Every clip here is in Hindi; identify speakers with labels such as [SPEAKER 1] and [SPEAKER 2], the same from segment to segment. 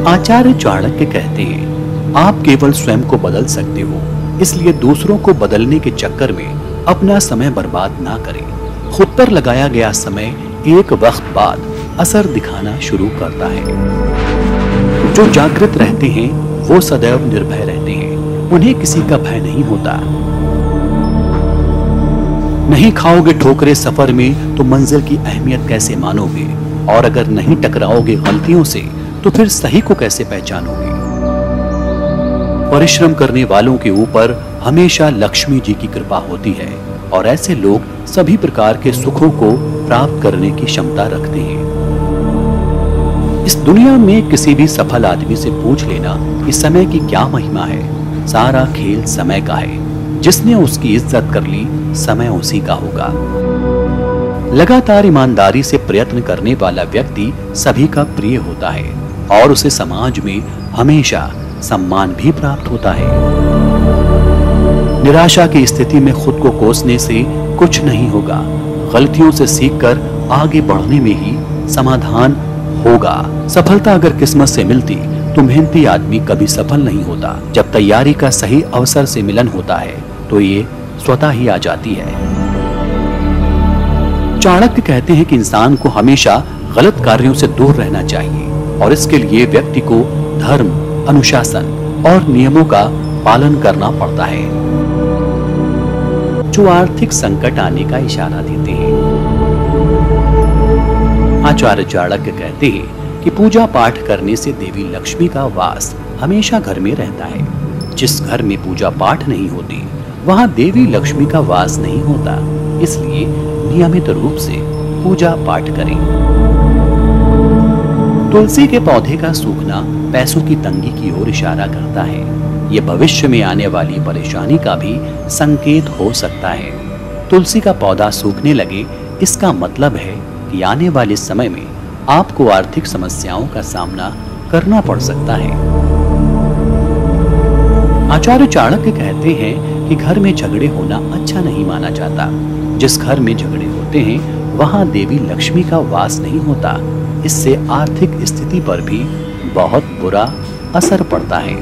[SPEAKER 1] आचार्य चाणक्य कहते हैं, आप केवल स्वयं को बदल सकते हो, इसलिए दूसरों को बदलने के चक्कर में अपना समय बर्बाद ना करें। खुद पर लगाया गया समय एक वक्त बाद असर दिखाना शुरू करता है। जो जागृत रहते हैं वो सदैव निर्भय रहते हैं, उन्हें किसी का भय नहीं होता। नहीं खाओगे ठोकरे सफर में तो मंजिल की अहमियत कैसे मानोगे, और अगर नहीं टकराओगे गलतियों से तो फिर सही को कैसे पहचानोगे। परिश्रम करने वालों के ऊपर हमेशा लक्ष्मी जी की कृपा होती है, और ऐसे लोग सभी प्रकार के सुखों को प्राप्त करने की क्षमता रखते हैं। इस दुनिया में किसी भी सफल आदमी से पूछ लेना कि समय की क्या महिमा है। सारा खेल समय का है, जिसने उसकी इज्जत कर ली समय उसी का होगा। लगातार ईमानदारी से प्रयत्न करने वाला व्यक्ति सभी का प्रिय होता है, और उसे समाज में हमेशा सम्मान भी प्राप्त होता है। निराशा की स्थिति में खुद को कोसने से कुछ नहीं होगा। गलतियों से सीखकर आगे बढ़ने में ही समाधान होगा। सफलता अगर किस्मत से मिलती तो मेहनती आदमी कभी सफल नहीं होता। जब तैयारी का सही अवसर से मिलन होता है तो ये स्वतः ही आ जाती है। चाणक्य कहते हैं कि इंसान को हमेशा गलत कार्यों से दूर रहना चाहिए, और इसके लिए व्यक्ति को धर्म, अनुशासन और नियमों का पालन करना पड़ता है, जो आर्थिक संकट आने का इशारा देते हैं। आचार्य चाणक्य कहते हैं कि पूजा पाठ करने से देवी लक्ष्मी का वास हमेशा घर में रहता है। जिस घर में पूजा पाठ नहीं होती वहां देवी लक्ष्मी का वास नहीं होता, इसलिए नियमित रूप से पूजा पाठ करें। तुलसी के पौधे का सूखना पैसों की तंगी की ओर इशारा करता है। यह भविष्य में आने वाली परेशानी का भी संकेत हो सकता है। तुलसी का पौधा सूखने लगे, इसका मतलब है कि आने वाले समय में आपको आर्थिक समस्याओं का सामना करना पड़ सकता है। आचार्य चाणक्य कहते हैं कि घर में झगड़े होना अच्छा नहीं माना जाता। जिस घर में झगड़े होते हैं वहां देवी लक्ष्मी का वास नहीं होता। इससे आर्थिक स्थिति पर भी बहुत बुरा असर पड़ता है।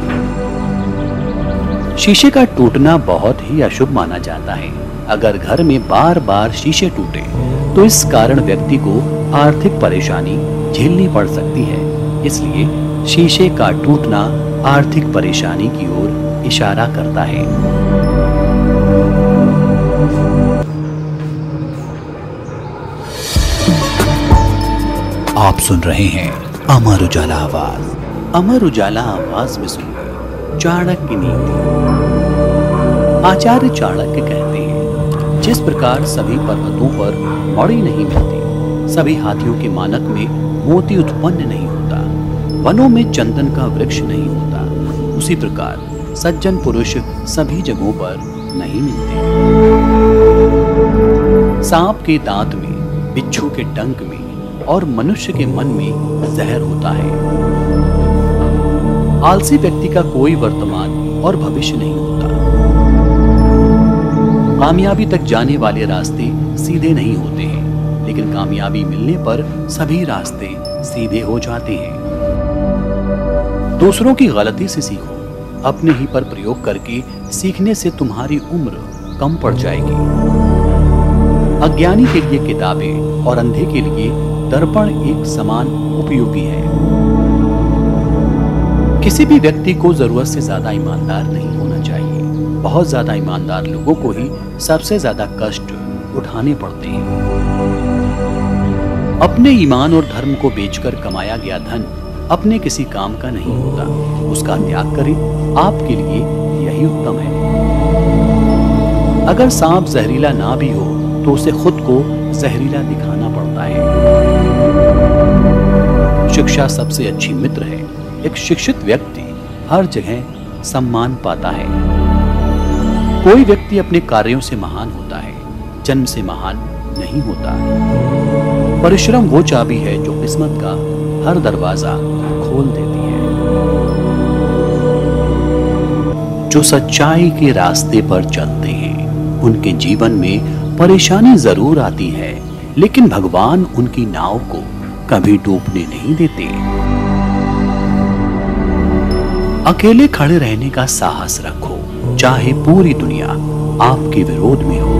[SPEAKER 1] शीशे का टूटना बहुत ही अशुभ माना जाता है। अगर घर में बार बार शीशे टूटे तो इस कारण व्यक्ति को आर्थिक परेशानी झेलनी पड़ सकती है। इसलिए शीशे का टूटना आर्थिक परेशानी की ओर इशारा करता है। आप सुन रहे हैं अमर उजाला आवाज। अमर उजाला आवाज में सुनिए चाणक्य नीति। आचार्य चाणक्य कहते हैं, जिस प्रकार सभी पर्वतों पर मणि नहीं मिलती, सभी हाथियों के मानक में मोती उत्पन्न नहीं होता, वनों में चंदन का वृक्ष नहीं होता, उसी प्रकार सज्जन पुरुष सभी जगहों पर नहीं मिलते। सांप के दांत में, बिच्छू के डंक में और मनुष्य के मन में जहर होता है। आलसी व्यक्ति का कोई वर्तमान और भविष्य नहीं होता। कामयाबी तक जाने वाले रास्ते सीधे नहीं होते हैं, लेकिन कामयाबी मिलने पर सभी रास्ते सीधे हो जाते हैं। दूसरों की गलती से सीखो, अपने ही पर प्रयोग करके सीखने से तुम्हारी उम्र कम पड़ जाएगी। अज्ञानी के लिए किताबें और अंधे के लिए दर्पण एक समान उपयोगी है। किसी भी व्यक्ति को जरूरत से ज्यादा ईमानदार नहीं होना चाहिए। बहुत ज्यादा ईमानदार लोगों को ही सबसे ज्यादा कष्ट उठाने पड़ते हैं। अपने ईमान और धर्म को बेचकर कमाया गया धन अपने किसी काम का नहीं होता। उसका त्याग करें, आपके लिए यही उत्तम है। अगर सांप जहरीला ना भी हो तो उसे खुद को जहरीला दिखाना पड़ता है। शिक्षा सबसे अच्छी मित्र है। एक शिक्षित व्यक्ति हर जगह सम्मान पाता है। कोई व्यक्ति अपने कार्यों से महान होता है, जन्म से महान नहीं होता। परिश्रम वो चाबी है जो किस्मत का हर दरवाजा खोल देती है। जो सच्चाई के रास्ते पर चलते हैं उनके जीवन में परेशानी जरूर आती है, लेकिन भगवान उनकी नाव को कभी डूबने नहीं देते। अकेले खड़े रहने का साहस रखो, चाहे पूरी दुनिया आपके विरोध में हो।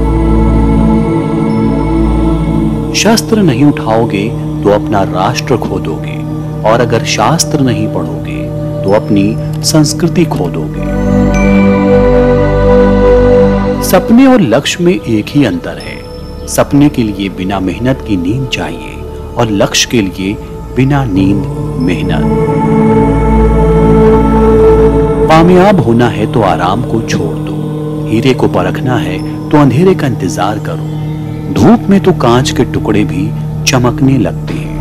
[SPEAKER 1] शस्त्र नहीं उठाओगे तो अपना राष्ट्र खो दोगे, और अगर शास्त्र नहीं पढ़ोगे तो अपनी संस्कृति खो दोगे। सपने और लक्ष्य में एक ही अंतर है। सपने के लिए बिना मेहनत की नींद चाहिए, और लक्ष्य के लिए बिना नींद मेहनत। कामयाब होना है तो आराम को छोड़ दो, हीरे को परखना है तो अंधेरे का इंतजार करो। धूप में तो कांच के टुकड़े भी चमकने लगते हैं।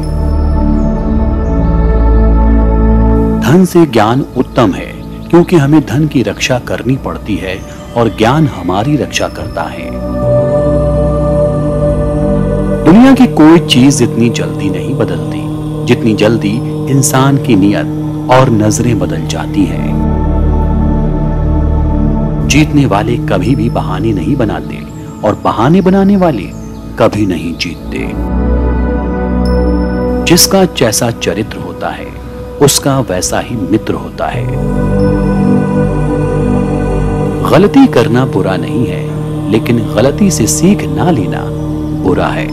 [SPEAKER 1] धन से ज्ञान उत्तम है, क्योंकि हमें धन की रक्षा करनी पड़ती है और ज्ञान हमारी रक्षा करता है। दुनिया की कोई चीज इतनी जल्दी नहीं बदलती जितनी जल्दी इंसान की नियत और नजरें बदल जाती हैं। जीतने वाले कभी भी बहाने नहीं बनाते, और बहाने बनाने वाले कभी नहीं जीतते। जिसका जैसा चरित्र होता है उसका वैसा ही मित्र होता है। गलती करना बुरा नहीं है, लेकिन गलती से सीख ना लेना बुरा है।